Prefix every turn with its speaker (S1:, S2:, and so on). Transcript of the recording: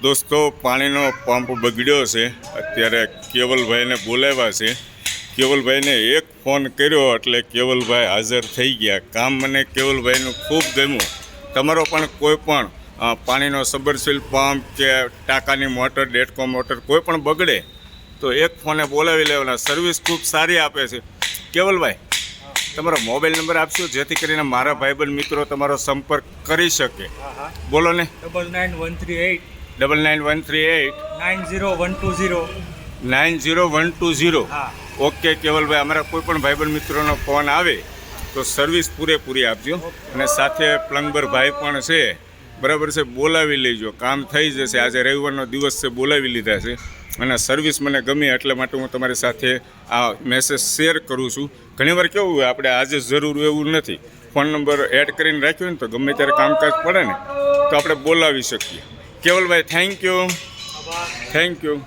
S1: દોસ્તો, પાણીનો પંપ બગડ્યો છે. અત્યારે કેવલભાઈને બોલાવ્યા છે. કેવલભાઈને એક ફોન કર્યો એટલે કેવલભાઈ હાજર થઈ ગયા. કામ મને કેવલભાઈનું ખૂબ ગમ્યું. તમારો પણ કોઈ પણ પાણીનો સબરસીલ પંપ કે ટાંકાની મોટર, ડેટકો મોટર કોઈ પણ બગડે તો એક ફોને બોલાવી લેવાના. સર્વિસ ખૂબ સારી આપે છે. કેવલભાઈ, તમારો મોબાઈલ નંબર આપશો જેથી કરીને મારા ભાઈબંધ મિત્રો તમારો સંપર્ક કરી શકે? બોલો ને.
S2: 9913890120
S1: 90 ઓકે કેવલભાઈ, અમારા કોઈ પણ ભાઈબંધ મિત્રોનો ફોન આવે તો સર્વિસ પૂરેપૂરી આપજો. અને સાથે પ્લમ્બર ભાઈ પણ છે, બરાબર છે, બોલાવી લેજો. કામ થઈ જશે. આજે રવિવારનો દિવસ છે, બોલાવી લીધા છે. અને સર્વિસ મને ગમી એટલા માટે હું તમારી સાથે આ મેસેજ શેર કરું છું. ઘણીવાર કેવું હોય, આપણે આજે જરૂર એવું નથી. ફોન નંબર એડ કરીને રાખ્યો ને તો ગમે ત્યારે કામકાજ પડે ને તો આપણે બોલાવી શકીએ. કેવલભાઈ, થેન્ક યુ.